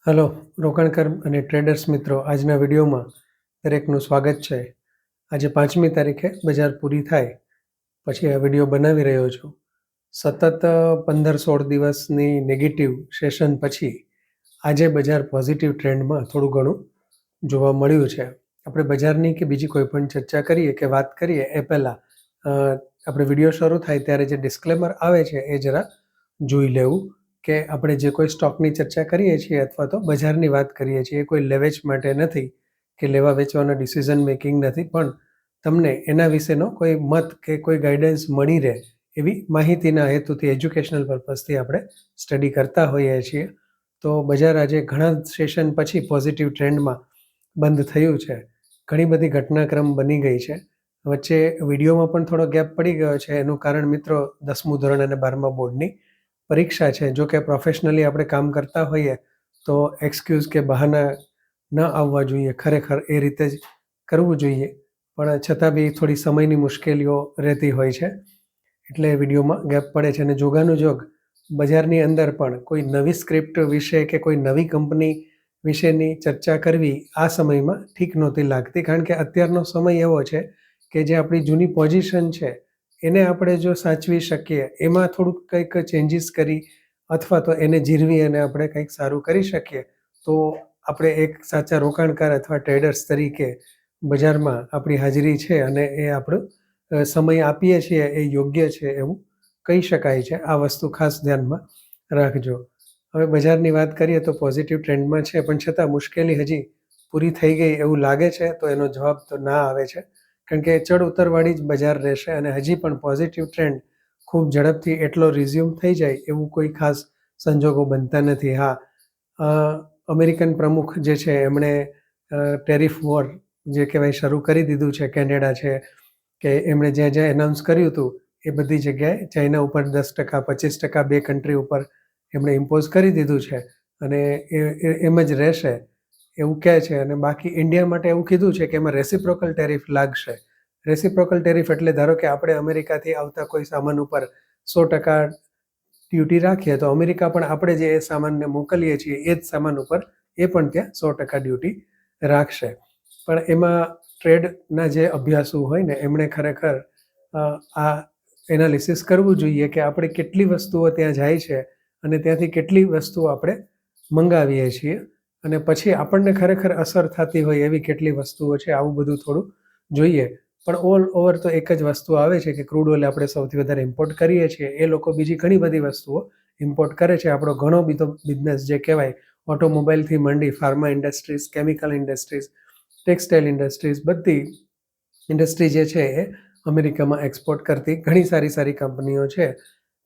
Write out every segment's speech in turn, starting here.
Hello રોકાણકાર અને traders મિત્રો, આજના વિડીયોમાં દરેકનું સ્વાગત છે. આજે 5મી તારીખે બજાર પૂરી થાય પછી આ વિડીયો બનાવી રહ્યો છું. સતત 15-16 દિવસની નેગેટિવ સેશન પછી આજે બજાર પોઝિટિવ ટ્રેન્ડમાં થોડું ઘણું જોવા મળ્યું છે. આપણે બજારની કે બીજી કોઈ પણ ચર્ચા કરીએ કે વાત કરીએ એ પહેલાં આપણે વિડીયો શરૂ થાય ત્યારે જે ડિસ્ક્લેમર આવે છે એ જરા જોઈ લેવું કે આપણે જે કોઈ સ્ટોકની ચર્ચા કરીએ છીએ અથવા તો બજારની વાત કરીએ છીએ એ કોઈ લેવેચ માટે નથી કે લેવા વેચવાનો ડિસિઝન મેકિંગ નથી, પણ તમને એના વિશેનો કોઈ મત કે કોઈ ગાઈડન્સ મળી રહે એવી માહિતીના હેતુથી એજ્યુકેશનલ પર્પઝથી આપણે સ્ટડી કરતા હોઈએ છીએ. તો બજાર આજે ઘણા સેશન પછી પોઝિટિવ ટ્રેન્ડમાં બંધ થયું છે. ઘણી બધી ઘટનાક્રમ બની ગઈ છે. વચ્ચે વિડીયોમાં પણ થોડો ગેપ પડી ગયો છે. એનું કારણ મિત્રો 10મું ધોરણ અને 12મા બોર્ડની પરીક્ષા છે. જો કે પ્રોફેશનલી આપણે કામ કરતા હોઈએ તો એક્સક્યુઝ કે બહાના ન આવવા જોઈએ, ખરેખર એ રીતે જ કરવું જોઈએ, પણ છતાં બી થોડી સમયની મુશ્કેલીઓ રહેતી હોય છે એટલે વિડીયોમાં ગેપ પડે છે. અને જોગાનું જોગ બજારની અંદર પણ કોઈ નવી સ્ક્રિપ્ટ વિશે કે કોઈ નવી કંપની વિશેની ચર્ચા કરવી આ સમયમાં ઠીક નહોતી લાગતી, કારણ કે અત્યારનો સમય એવો છે કે જે આપણી જૂની પોઝિશન છે એને આપણે જો સાચવી શકીએ, એમાં થોડુંક કંઈક ચેન્જીસ કરી અથવા તો એને જીરવી અને આપણે કંઈક સારું કરી શકીએ તો આપણે એક સાચા રોકાણકાર અથવા ટ્રેડર્સ તરીકે બજારમાં આપણી હાજરી છે અને એ આપણો સમય આપીએ છીએ એ યોગ્ય છે એવું કહી શકાય છે. આ વસ્તુ ખાસ ધ્યાનમાં રાખજો. હવે બજારની વાત કરીએ તો પોઝિટિવ ટ્રેન્ડમાં છે, પણ છતાં મુશ્કેલી હજી પૂરી થઈ ગઈ એવું લાગે છે તો એનો જવાબ તો ના આવે છે, કારણ કે ચડ ઉતરવાળી જ બજાર રહેશે અને હજી પણ પોઝિટિવ ટ્રેન્ડ ખૂબ ઝડપથી એટલો રિઝ્યુમ થઈ જાય એવું કોઈ ખાસ સંજોગો બનતા નથી. અમેરિકન પ્રમુખ જે છે એમણે ટેરિફ વોર જે કહેવાય શરૂ કરી દીધું છે. કેનેડા છે કે એમણે જ્યાં જ્યાં એનાઉન્સ કર્યું હતું એ બધી જગ્યાએ ચાઇના ઉપર 10%, 25% બે કન્ટ્રી ઉપર એમણે ઇમ્પોઝ કરી દીધું છે અને એમ જ રહેશે એવું કહે છે. અને બાકી ઇન્ડિયા માટે એવું કીધું છે કે એમાં રેસિપ્રોકલ ટેરિફ લાગશે. રેસિપ્રોકલ ટેરિફ એટલે ધારો કે આપણે અમેરિકાથી આવતા કોઈ સામાન ઉપર 100% ડ્યુટી રાખીએ તો અમેરિકા પણ આપણે જે એ સામાનને મોકલીએ છીએ એ જ સામાન ઉપર એ પણ ત્યાં 100% ડ્યુટી રાખશે. પણ એમાં ટ્રેડના જે અભ્યાસુ હોય ને એમણે ખરેખર આ એનાલિસિસ કરવું જોઈએ કે આપણે કેટલી વસ્તુઓ ત્યાં જાય છે અને ત્યાંથી કેટલી વસ્તુઓ આપણે મંગાવીએ છીએ અને પછી આપણને ખરેખર અસર થતી હોય એવી કેટલી વસ્તુઓ છે. આવું બધું થોડું જોઈએ. પણ ઓલ ઓવર તો એક જ વસ્તુ આવે છે કે ક્રૂડ ઓઇલ આપણે સૌથી વધારે ઇમ્પોર્ટ કરીએ છીએ. એ લોકો બીજી ઘણી બધી વસ્તુઓ ઇમ્પોર્ટ કરે છે. આપણો ઘણો બધો બિઝનેસ જે કહેવાય ઓટોમોબાઈલથી માંડી pharma industries, chemical industries, textile industries, બધી ઇન્ડસ્ટ્રી જે છે એ અમેરિકામાં એક્સપોર્ટ કરતી ઘણી સારી સારી કંપનીઓ છે.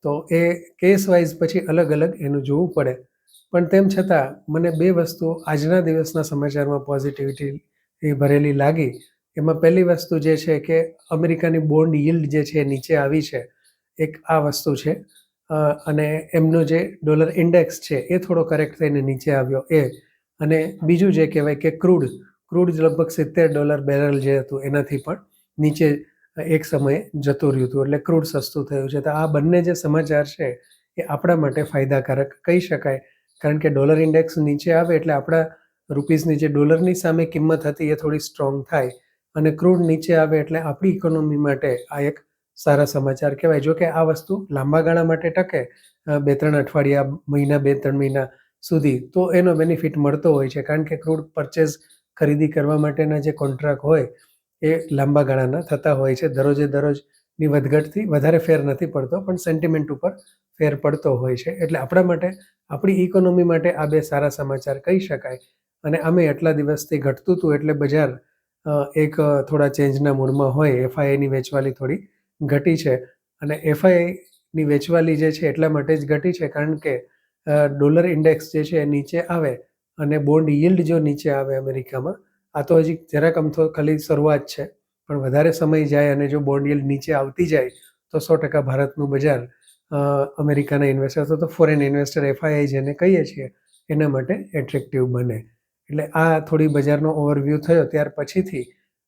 તો એ કેસ વાઇઝ પછી અલગ અલગ એનું જોવું પડે. પણ તેમ છતાં મને બે વસ્તુ આજના દિવસના સમાચારમાં પોઝિટિવિટી ભરેલી લાગી. એમાં પહેલી વસ્તુ જે છે કે અમેરિકાની બોન્ડ yieldજે છે નીચે આવી છે, એક આ વસ્તુ છે. અને એમનો જે ડોલર ઇન્ડેક્સ છે એ થોડો કરેક્ટ થઈને નીચે આવ્યો એ. અને બીજું જે કહેવાય કે ક્રૂડ લગભગ $70 બેરલ જે હતું એનાથી પણ નીચે એક સમયે જતું રહ્યું હતું, એટલે ક્રૂડ સસ્તું થયું છે. તો આ બંને જે સમાચાર છે એ આપણા માટે ફાયદાકારક કહી શકાય, કારણ કે ડોલર ઇન્ડેક્સ નીચે આવે એટલે આપણા રૂપીસની જે ડોલરની સામે કિંમત હતી એ થોડી સ્ટ્રોંગ થાય અને ક્રૂડ નીચે આવે એટલે આપણી ઇકોનોમી માટે આ એક સારા સમાચાર કહેવાય. જો કે આ વસ્તુ લાંબા ગાળા માટે ટકે 2-3 અઠવાડિયા, મહિના, 2-3 મહિના સુધી તો એનો બેનિફિટ મળતો હોય છે, કારણ કે ક્રૂડ પરચેઝ ખરીદી કરવા માટેના જે કોન્ટ્રાક્ટ હોય એ લાંબા ગાળાના થતા હોય છે. દરરોજની વધઘટથી વધારે ફેર નથી પડતો, પણ સેન્ટિમેન્ટ ઉપર ફેર પડતો હોય છે. એટલે આપણા માટે, આપણી ઇકોનોમી માટે આ બે સારા સમાચાર કહી શકાય. અને આમે એટલા દિવસથી ઘટતું હતું એટલે બજાર એક થોડા ચેન્જના મૂડમાં હોય. એફઆઈઆઈની વેચવાલી થોડી ઘટી છે અને એફઆઈઆઈની વેચવાલી જે છે એટલા માટે જ ઘટી છે કારણ કે ડોલર ઇન્ડેક્સ જે છે એ નીચે આવે અને બોન્ડ yieldજો નીચે આવે અમેરિકામાં, આ તો હજી જરાક અમથો ખાલી શરૂઆત છે, પણ વધારે સમય જાય અને જો બોન્ડ yield નીચે આવતી જાય તો 100% ભારતનું બજાર અમેરિકાના ઇન્વેસ્ટર તો ફોરેન ઇન્વેસ્ટર એફઆઈઆઈ જેને કહીએ છીએ એના માટે એટ્રેક્ટિવ બને. એટલે આ થોડી બજારનો ઓવરવ્યૂ થયો. ત્યાર પછીથી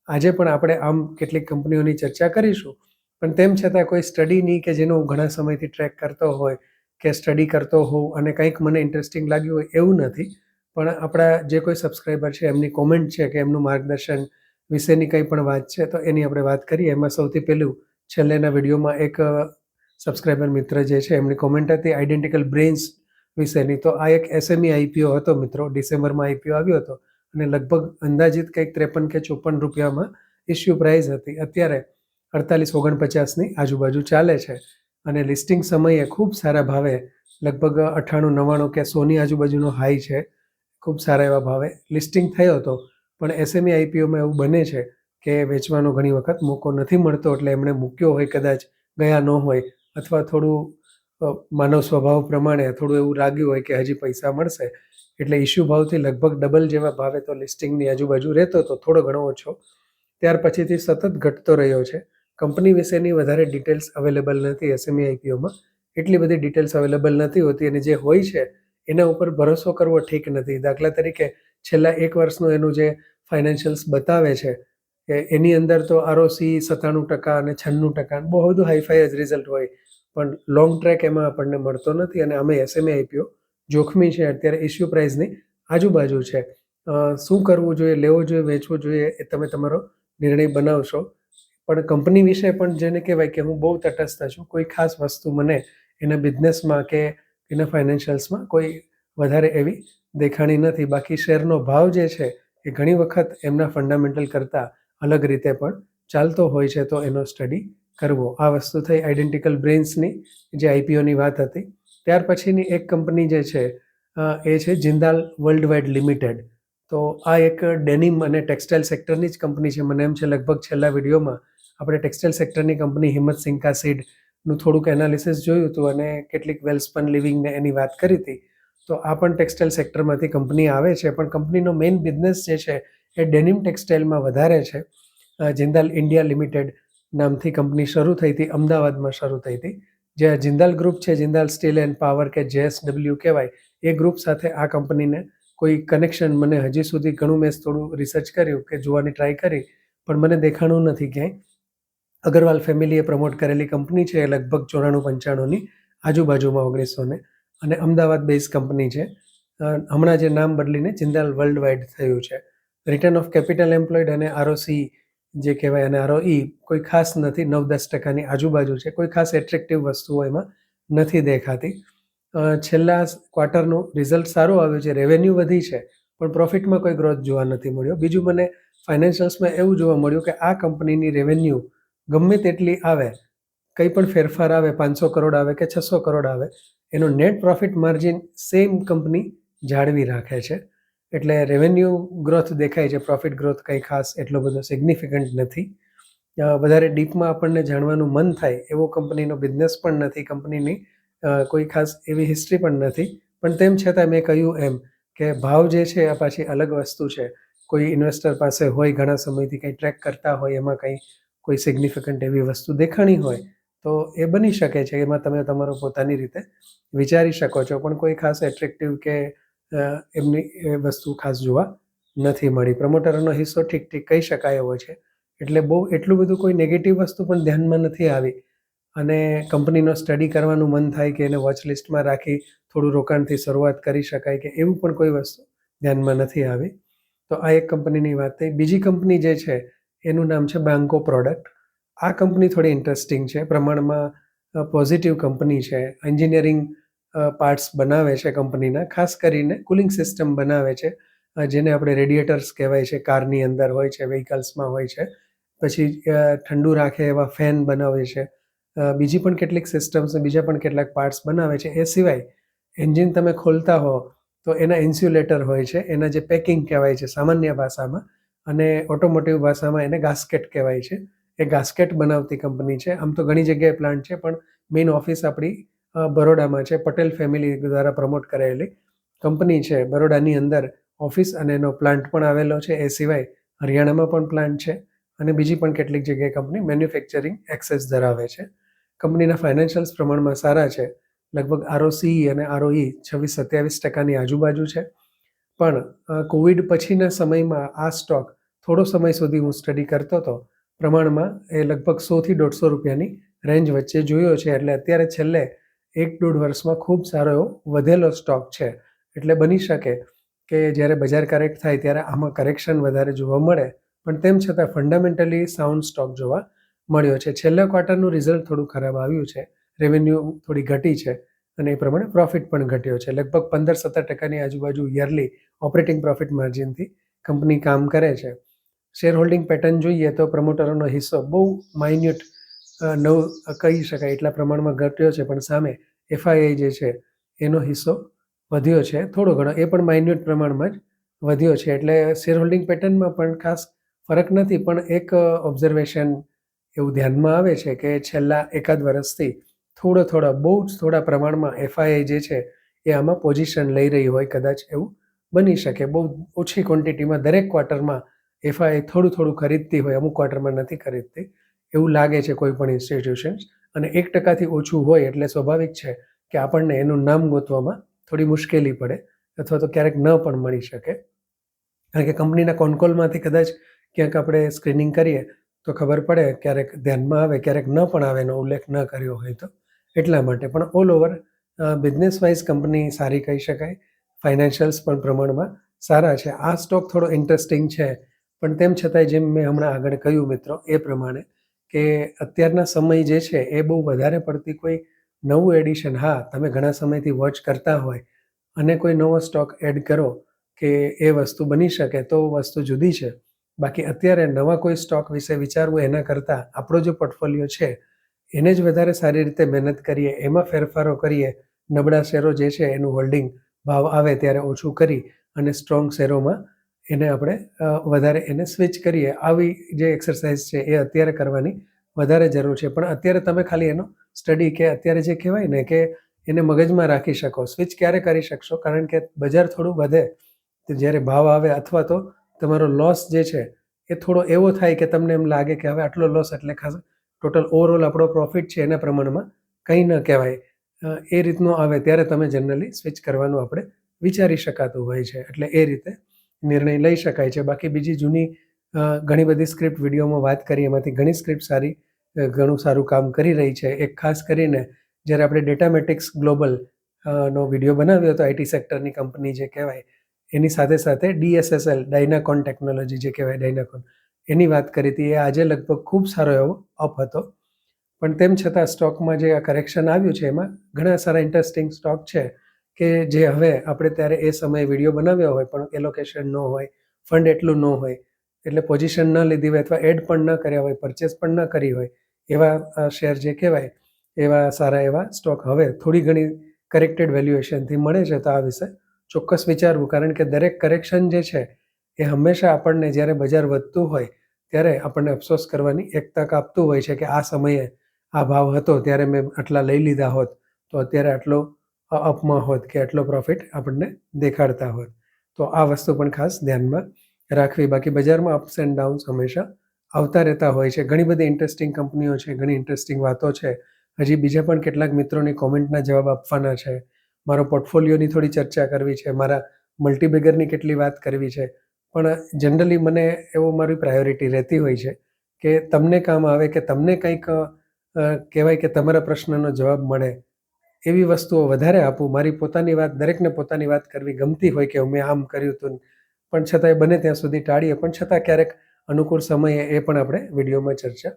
આજે પણ આપણે આમ કેટલીક કંપનીઓની ચર્ચા કરીશું, પણ તેમ છતાં કોઈ સ્ટડીની કે જેનો હું ઘણા સમયથી ટ્રેક કરતો હોય કે સ્ટડી કરતો હોઉં અને કંઈક મને ઇન્ટરેસ્ટિંગ લાગ્યું હોય એવું નથી. પણ આપણા જે કોઈ સબસ્ક્રાઈબર છે એમની કોમેન્ટ છે કે એમનું માર્ગદર્શન વિશેની કંઈ પણ વાત છે તો એની આપણે વાત કરીએ. એમાં સૌથી પહેલું છેલ્લેના વિડીયોમાં એક સબસ્ક્રાઈબર મિત્ર જે છે એમની કોમેન્ટ હતી આઇડેન્ટિકલ બ્રેન્સ વિશેની. તો આ એક SME IPO હતો મિત્રો, ડિસેમ્બરમાં IPO આવ્યો હતો અને લગભગ અંદાજિત કંઈક 53 કે 54 રૂપિયામાં ઇસ્યુ પ્રાઇસ હતી. અત્યારે 48-49ની આજુબાજુ ચાલે છે અને લિસ્ટિંગ સમયે ખૂબ સારા ભાવે લગભગ 98-99 કે 100ની આજુબાજુનો હાઈ છે. ખૂબ સારા એવા ભાવે લિસ્ટિંગ થયો હતો. પણ SME IPOમાં એવું બને છે કે વેચવાનો ઘણી વખત મોકો નથી મળતો, એટલે એમણે મૂક્યો હોય, કદાચ ગયા ન હોય, અથવા થોડું માનવ સ્વભાવ પ્રમાણે થોડું એવું લાગ્યું હોય કે હજી પૈસા મળશે, એટલે ઇસ્યુ ભાવથી લગભગ ડબલ જેવા ભાવે તો લિસ્ટિંગની આજુબાજુ રહેતો હતો, થોડો ઘણો ઓછો. ત્યાર પછીથી સતત ઘટતો રહ્યો છે. કંપની વિશેની વધારે ડિટેલ્સ અવેલેબલ નથી SME IPOમાં, એટલી બધી ડિટેલ્સ અવેલેબલ નથી હોતી, અને જે હોય છે એના ઉપર ભરોસો કરવો ઠીક નથી. દાખલા તરીકે છેલ્લા 1 વર્ષનું એનું જે ફાઇનાન્શિયલ્સ બતાવે છે એની અંદર તો ROC 97% અને 96%, બહુ બધું હાઈફાઈ જ રિઝલ્ટ હોય, પણ લોંગ ટ્રેક એમાં આપણને મળતો નથી. અને અમે SME IPO જોખમી છે, અત્યારે ઇસ્યુ પ્રાઇસની આજુબાજુ છે. શું કરવું જોઈએ, લેવો જોઈએ, વેચવું જોઈએ, એ તમે તમારો નિર્ણય બનાવશો. પણ કંપની વિશે પણ જેને કહેવાય કે હું બહુ તટસ્થ છું, કોઈ ખાસ વસ્તુ મને એના બિઝનેસમાં કે એના ફાઇનાન્શિયલ્સમાં કોઈ વધારે એવી દેખાણી નથી. બાકી શેરનો ભાવ જે છે એ ઘણી વખત એમના ફંડામેન્ટલ કરતાં અલગ રીતે પણ ચાલતો હોય છે, તો એનો સ્ટડી કરવો. આ વસ્તુ થઈ આઇડેન્ટિકલ બ્રેન્સની જે IPOની વાત હતી. ત્યાર પછીની એક કંપની જે છે એ છે જિંદાલ વર્લ્ડવાઇડ લિમિટેડ. તો આ એક ડેનિમ અને ટેક્સટાઇલ સેક્ટરની જ કંપની છે. મને એમ છે લગભગ છેલ્લા વિડીયોમાં આપણે ટેક્સટાઇલ સેક્ટરની કંપની હિંમત સિંકા સીડનું થોડુંક એનાલિસિસ જોયું હતું અને કેટલીક વેલસ્પન લિવિંગને એની વાત કરી હતી. તો આ પણ ટેક્સટાઇલ સેક્ટરમાંથી કંપની આવે છે, પણ કંપનીનો મેઇન બિઝનેસ જે છે એ ડેનિમ ટેક્સટાઇલમાં વધારે છે. જિંદાલ ઇન્ડિયા લિમિટેડ નામથી કંપની શરૂ થઈ હતી, અમદાવાદમાં શરૂ થઈ હતી. જે જિંદાલ ગ્રુપ છે, જિંદાલ સ્ટીલ એન્ડ પાવર કે JSW કહેવાય, એ ગ્રુપ સાથે આ કંપનીને કોઈ કનેક્શન મને હજી સુધી ઘણું, મેં થોડું રિસર્ચ કર્યું કે જોવાની ટ્રાય કરી, પણ મને દેખાણું નથી ક્યાંય. અગરવાલ ફેમિલીએ પ્રમોટ કરેલી કંપની છે, લગભગ 94-95ની આજુબાજુમાં 1900 અને અમદાવાદ બેઝ કંપની છે. હમણાં જે નામ બદલીને જિંદાલ વર્લ્ડવાઇડ થયું છે. રિટર્ન ઓફ કેપિટલ એમ્પ્લોયડ અને ROC જે કહેવાય અને ROE કોઈ ખાસ નથી, 9-10%ની આજુબાજુ છે. કોઈ ખાસ એટ્રેક્ટિવ વસ્તુઓ એમાં નથી દેખાતી. છેલ્લા ક્વાર્ટરનું રિઝલ્ટ સારું આવ્યું છે, રેવન્યુ વધી છે, પણ પ્રોફિટમાં કોઈ ગ્રોથ જોવા નથી મળ્યો. બીજું મને ફાઇનાન્શિયલ્સમાં એવું જોવા મળ્યું કે આ કંપનીની રેવન્યુ ગમે તેટલી આવે, કંઈ પણ ફેરફાર આવે, 500 કરોડ આવે કે 600 કરોડ આવે, એનો net profit margin same company જાળવી રાખે છે. એટલે રેવન્યુ ગ્રોથ દેખાય છે, પ્રોફિટ ગ્રોથ કંઈ ખાસ એટલો બધો સિગ્નિફિકન્ટ નથી. વધારે ડીપમાં આપણને જાણવાનું મન થાય એવો કંપનીનો બિઝનેસ પણ નથી, કંપનીની કોઈ ખાસ એવી હિસ્ટ્રી પણ નથી. પણ તેમ છતાં મેં કહ્યું એમ કે ભાવ જે છે આ પાછી અલગ વસ્તુ છે. કોઈ ઇન્વેસ્ટર પાસે હોય, ઘણા સમયથી કંઈ ટ્રેક કરતા હોય, એમાં કંઈ કોઈ સિગ્નિફિકન્ટ એવી વસ્તુ દેખાણી હોય તો એ બની શકે છે. એમાં તમે તમારો પોતાની રીતે વિચારી શકો છો, પણ કોઈ ખાસ એટ્રેક્ટિવ કે એમની એ વસ્તુ ખાસ જોવા નથી મળી. પ્રમોટરનો હિસ્સો ઠીક ઠીક કહી શકાય એવો છે, એટલે બહુ એટલું બધું કોઈ નેગેટિવ વસ્તુ પણ ધ્યાનમાં નથી આવી. અને કંપનીનો સ્ટડી કરવાનું મન થાય કે એને વોચ લિસ્ટમાં રાખી થોડું રોકાણથી શરૂઆત કરી શકાય કે એવું પણ કોઈ વસ્તુ ધ્યાનમાં નથી આવી. તો આ એક કંપનીની વાત થઈ. બીજી કંપની જે છે એનું નામ છે બાન્કો પ્રોડક્ટ. આ કંપની થોડી ઇન્ટરેસ્ટિંગ છે, પ્રમાણમાં પોઝિટિવ કંપની છે. એન્જિનિયરિંગ પાર્ટ્સ બનાવે છે કંપનીના, ખાસ કરીને કુલિંગ સિસ્ટમ બનાવે છે, જેને આપણે રેડિએટર્સ કહેવાય છે, કારની અંદર હોય છે, વ્હીકલ્સમાં હોય છે. પછી ઠંડુ રાખે એવા ફેન બનાવે છે. બીજી પણ કેટલીક સિસ્ટમ્સ, બીજા પણ કેટલાક પાર્ટ્સ બનાવે છે. એ સિવાય એન્જિન તમે ખોલતા હો તો એના ઇન્સ્યુલેટર હોય છે, એના જે પેકિંગ કહેવાય છે સામાન્ય ભાષામાં, અને ઓટોમોટિવ ભાષામાં એને ગાસ્કેટ કહેવાય છે. એ ગાસ્કેટ બનાવતી કંપની છે. આમ તો ઘણી જગ્યાએ પ્લાન્ટ છે, પણ મેઇન ઓફિસ આપણી બરોડામાં છે. પટેલ ફેમિલી દ્વારા પ્રમોટ કરાયેલી કંપની છે. બરોડાની અંદર ઓફિસ અને એનો પ્લાન્ટ પણ આવેલો છે. એ સિવાય હરિયાણામાં પણ પ્લાન્ટ છે અને બીજી પણ કેટલીક જગ્યાએ કંપની મેન્યુફેક્ચરિંગ એક્સેસ ધરાવે છે. કંપનીના ફાઇનાન્શિયલ્સ પ્રમાણમાં સારા છે. લગભગ ROCE અને ROE 26-27%ની આજુબાજુ છે. પણ કોવિડ પછીના સમયમાં આ સ્ટોક થોડો સમય સુધી હું સ્ટડી કરતો હતો, પ્રમાણમાં એ લગભગ 100 થી 150 રૂપિયાની રેન્જ વચ્ચે જોયો છે. એટલે અત્યારે છેલ્લે 1-1.5 વર્ષમાં ખૂબ સારો એવો વધેલો સ્ટોક છે. એટલે બની શકે કે જ્યારે બજાર કરેક્ટ થાય ત્યારે આમાં કરેક્શન વધારે જોવા મળે, પણ તેમ છતાં ફંડામેન્ટલી સાઉન્ડ સ્ટોક જોવા મળ્યો છે. છેલ્લા ક્વાર્ટરનું રિઝલ્ટ થોડું ખરાબ આવ્યું છે, રેવન્યુ થોડી ઘટી છે અને એ પ્રમાણે પ્રોફિટ પણ ઘટ્યો છે. લગભગ 15-17% આજુબાજુ યરલી ઓપરેટિંગ પ્રોફિટ માર્જિનથી કંપની કામ કરે છે. શેર હોલ્ડિંગ પેટર્ન જોઈએ તો પ્રમોટરોનો હિસ્સો બહુ માઇન્યુટ કહી શકાય એટલા પ્રમાણમાં ઘટ્યો છે, પણ સામે એફઆઈઆઈ જે છે એનો હિસ્સો વધ્યો છે થોડો ઘણો, એ પણ માઇન્યુટ પ્રમાણમાં જ વધ્યો છે. એટલે શેર હોલ્ડિંગ પેટર્નમાં પણ ખાસ ફરક નથી, પણ એક ઓબ્ઝર્વેશન એવું ધ્યાનમાં આવે છે કે છેલ્લા એકાદ વર્ષથી બહુ જ થોડા પ્રમાણમાં એફઆઈઆઈ જે છે એ આમાં પોઝિશન લઈ રહી હોય, કદાચ એવું બની શકે. બહુ ઓછી ક્વોન્ટિટીમાં દરેક ક્વાર્ટરમાં એફઆઈઆઈ થોડું ખરીદતી હોય, અમુક ક્વાર્ટરમાં નથી ખરીદતી એવું લાગે છે કોઈ પણ ઇન્સ્ટિટ્યુશન્સ. અને 1%થી ઓછું હોય એટલે સ્વાભાવિક છે કે આપણને એનું નામ ગોતવામાં થોડી મુશ્કેલી પડે અથવા તો ક્યારેક ન પણ મળી શકે, કારણ કે કંપનીના કોનકોલમાંથી કદાચ ક્યાંક આપણે સ્ક્રીનિંગ કરીએ તો ખબર પડે, ક્યારેક ધ્યાનમાં આવે, ક્યારેક ન પણ આવે, એનો ઉલ્લેખ ન કર્યો હોય તો. એટલા માટે પણ all over business wise company સારી કહી શકાય. ફાઇનાન્શિયલ્સ પણ પ્રમાણમાં સારા છે. આ સ્ટોક થોડો ઇન્ટરેસ્ટિંગ છે, પણ તેમ છતાંય જેમ મેં હમણાં આગળ કહ્યું મિત્રો એ પ્રમાણે કે અત્યારના સમય જે છે એ બહુ વધારે પડતી કોઈ નવું એડિશન, હા તમે ઘણા સમયથી વોચ કરતા હોય અને કોઈ નવો સ્ટોક એડ કરો કે એ વસ્તુ બની શકે તો વસ્તુ જુદી છે. બાકી અત્યારે નવા કોઈ સ્ટોક વિશે વિચારવું એના કરતાં આપણો જે પોર્ટફોલિયો છે એને જ વધારે સારી રીતે મહેનત કરીએ, એમાં ફેરફારો કરીએ, નબળા શેરો જે છે એનું હોલ્ડિંગ ભાવ આવે ત્યારે ઓછું કરી અને સ્ટ્રોંગ શેરોમાં એને આપણે વધારે એને સ્વિચ કરીએ. આવી જે એક્સરસાઇઝ છે એ અત્યારે કરવાની વધારે જરૂર છે. પણ અત્યારે તમે ખાલી એનો સ્ટડી કે અત્યારે જે કહેવાય ને કે એને મગજમાં રાખી શકો. સ્વિચ ક્યારે કરી શકશો? કારણ કે બજાર થોડું વધે તો જ્યારે ભાવ આવે અથવા તો તમારો લોસ જે છે એ થોડો એવો થાય કે તમને એમ લાગે કે હવે આટલો લોસ એટલે ખાસ ટોટલ ઓવરઓલ આપણો પ્રોફિટ છે એના પ્રમાણમાં કંઈ ન કહેવાય, એ રીતનું આવે ત્યારે તમે જનરલી સ્વિચ કરવાનું આપણે વિચારી શકાતું હોય છે. એટલે એ રીતે નિર્ણય લઈ શકાય છે. બાકી બીજી જૂની ઘણી બધી સ્ક્રિપ્ટ વિડીયોમાં વાત કરી, એમાંથી ઘણી સ્ક્રિપ્ટ ઘણું સારું કામ કરી રહી છે. એક ખાસ કરીને જ્યારે આપણે ડેટામેટિક્સ ગ્લોબલ નો વિડીયો બનાવ્યો હતો, આઈટી સેક્ટરની કંપની જે કહેવાય, એની સાથે સાથે DSSL ડાયનાકોન ટેકનોલોજી જે કહેવાય ડાયનાકોન, એની વાત કરી હતી. એ આજે લગભગ ખૂબ સારો એવો અપ હતો, પણ તેમ છતાં સ્ટોકમાં જે આ કરેક્શન આવ્યું છે એમાં ઘણા સારા ઇન્ટરેસ્ટિંગ સ્ટોક છે કે જે હવે આપણે ત્યારે એ સમયે વિડીયો બનાવ્યો હોય પણ એલોકેશન ન હોય, ફંડ એટલું ન હોય, એટલે પોઝિશન ન લીધી હોય અથવા એડ પણ ન કર્યા હોય, પરચેસ પણ ન કરી હોય, એવા શેર જે કહેવાય એવા સારા એવા સ્ટોક હવે થોડી ઘણી કરેક્ટેડ વેલ્યુએશનથી મળે છે. તો આ વિશે ચોક્કસ વિચારવું, કારણ કે દરેક કરેક્શન જે છે એ હંમેશા આપણને જ્યારે બજાર વધતું હોય ત્યારે આપણને અફસોસ કરવાની એક તક આપતું હોય છે કે આ સમયે આ ભાવ હતો ત્યારે મેં આટલા લઈ લીધા હોત તો અત્યારે આટલો અપમાં હોત કે આટલો પ્રોફિટ આપણને દેખાડતા હોત. તો આ વસ્તુ પણ ખાસ ધ્યાનમાં રાખવી. બાકી બજારમાં અપ્સ એન્ડ ડાઉન્સ હંમેશા આવતા રહેતા હોય છે. ઘણી બધી ઇન્ટરેસ્ટિંગ કંપનીઓ છે, ઘણી ઇન્ટરેસ્ટિંગ વાતો છે. હજી બીજા પણ કેટલાક મિત્રોની કોમેન્ટના જવાબ આપવાના છે. મારો પોર્ટફોલિયોની થોડી ચર્ચા કરવી છે, મારા મલ્ટીબેગરની કેટલી વાત કરવી છે. પણ જનરલી મને એવો મારી પ્રાયોરિટી રહેતી હોય છે કે તમને કામ આવે, કે તમને કંઈક કહેવાય કે તમારા પ્રશ્નનો જવાબ મળે એવી વસ્તુઓ વધારે આપું. મારી પોતાની વાત, દરેકને પોતાની વાત કરવી ગમતી હોય કે મેં આમ કર્યું હતું, પણ છતાંય બને ત્યાં સુધી ટાળીએ, પણ છતાં ક્યારેક અનુકૂળ સમયે એ પણ આપણે વિડીયોમાં ચર્ચા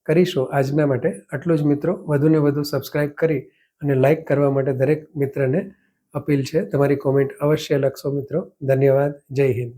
કરીશું. આજના માટે આટલું જ મિત્રો. વધુને વધુ સબસ્ક્રાઈબ કરી અને લાઈક કરવા માટે દરેક મિત્રને અપીલ છે. તમારી કોમેન્ટ અવશ્ય લખશો મિત્રો. ધન્યવાદ. જય હિન્દ.